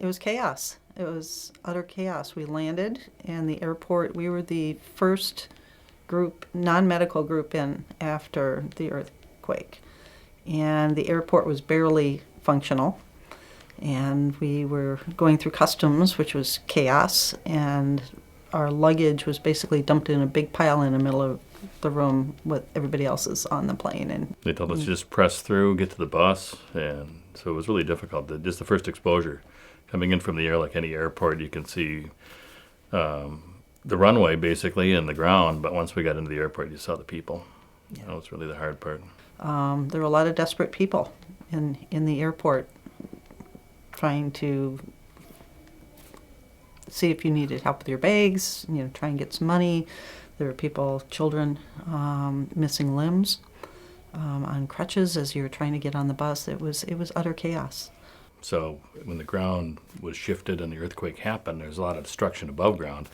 It was chaos. It was utter chaos. We landed, and the airport, we were the first group, non-medical group in after the earthquake. And the airport was barely functional. And we were going through customs, which was chaos, and our luggage was basically dumped in a big pile in the middle of the room with everybody else's on the plane. And they told us to just press through, get to the bus, and so it was really difficult. Just the first exposure. Coming in from the air, like any airport, you can see the runway basically and the ground, but once we got into the airport, you saw the people. Yeah. That was really the hard part. There were a lot of desperate people in the airport trying to see if you needed help with your bags, try and get some money. There were people, children, missing limbs, on crutches as you were trying to get on the bus. It was utter chaos. So when the ground was shifted and the earthquake happened, there's a lot of destruction above ground.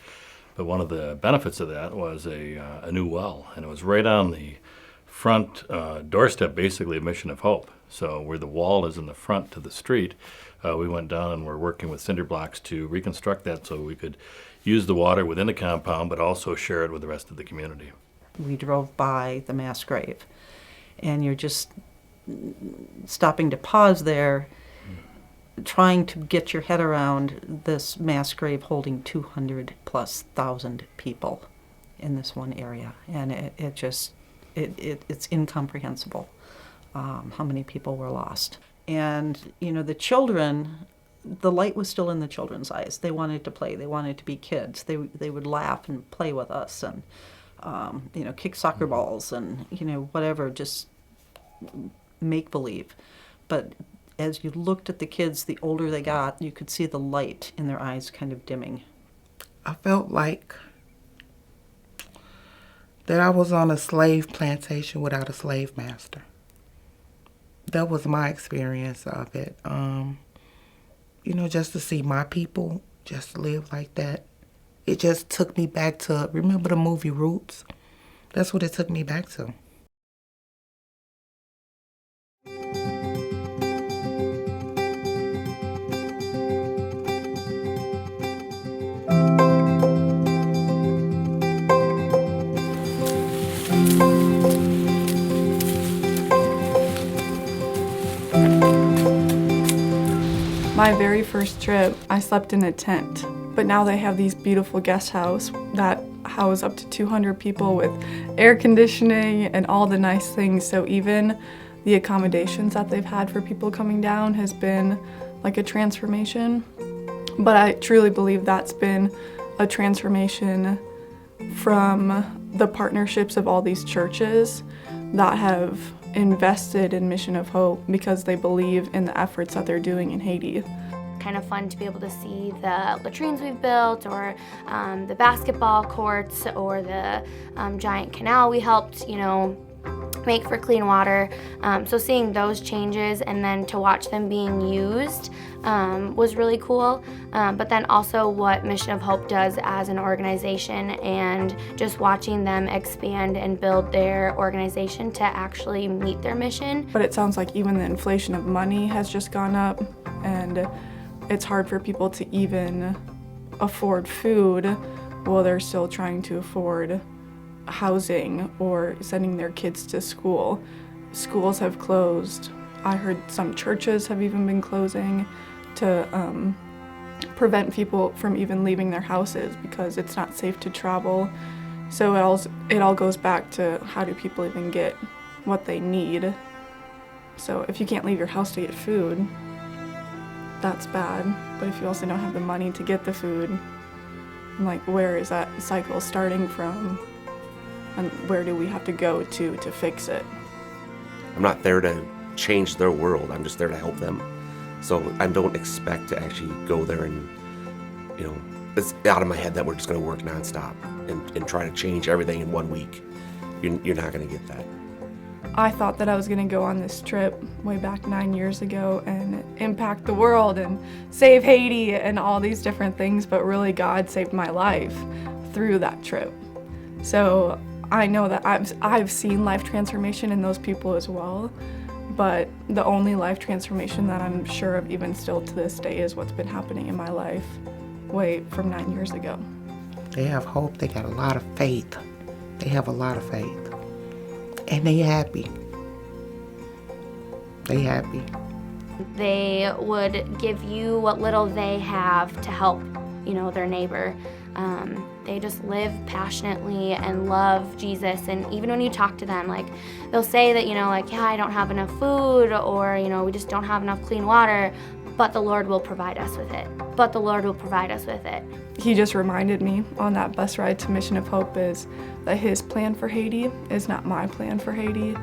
But one of the benefits of that was a new well, and it was right on the front doorstep, basically, of Mission of Hope. So where the wall is in the front to the street, we went down and we're working with cinder blocks to reconstruct that so we could use the water within the compound, but also share it with the rest of the community. We drove by the mass grave, and you're just stopping to pause there, trying to get your head around this mass grave holding 200,000+ people in this one area, and it's incomprehensible how many people were lost. And the children, the light was still in the children's eyes. They wanted to play. They wanted to be kids. They would laugh and play with us, and kick soccer balls and whatever, just make believe. But as you looked at the kids, the older they got, you could see the light in their eyes kind of dimming. I felt like that I was on a slave plantation without a slave master. That was my experience of it. Just to see my people just live like that. It just took me back to, remember the movie Roots? That's what it took me back to. My very first trip, I slept in a tent, but now they have these beautiful guest houses that house up to 200 people with air conditioning and all the nice things. So even the accommodations that they've had for people coming down has been like a transformation. But I truly believe that's been a transformation from the partnerships of all these churches that have invested in Mission of Hope because they believe in the efforts that they're doing in Haiti. Kind of fun to be able to see the latrines we've built, or the basketball courts, or the giant canal we helped, make for clean water. So seeing those changes and then to watch them being used was really cool. But then also what Mission of Hope does as an organization, and just watching them expand and build their organization to actually meet their mission. But it sounds like even the inflation of money has just gone up, and it's hard for people to even afford food while they're still trying to afford housing or sending their kids to school. Schools have closed. I heard some churches have even been closing to prevent people from even leaving their houses because it's not safe to travel. So it all goes back to how do people even get what they need. So if you can't leave your house to get food, that's bad. But if you also don't have the money to get the food, like where is that cycle starting from? And where do we have to go to fix it? I'm not there to change their world. I'm just there to help them. So I don't expect to actually go there and, it's out of my head that we're just going to work nonstop and try to change everything in 1 week. You're not going to get that. I thought that I was going to go on this trip way back 9 years ago and impact the world and save Haiti and all these different things, but really God saved my life through that trip. So I know that I've seen life transformation in those people as well, But the only life transformation that I'm sure of even still to this day is what's been happening in my life way from 9 years ago. They have hope. They got a lot of faith. They have a lot of faith. And they happy. They happy. They would give you what little they have to help, their neighbor. They just live passionately and love Jesus. And even when you talk to them, like, they'll say that, yeah, I don't have enough food, or, we just don't have enough clean water, but the Lord will provide us with it. But the Lord will provide us with it. He just reminded me on that bus ride to Mission of Hope is that his plan for Haiti is not my plan for Haiti,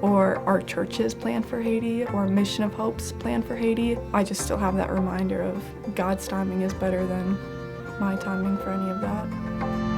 or our church's plan for Haiti, or Mission of Hope's plan for Haiti. I just still have that reminder of God's timing is better than my timing for any of that.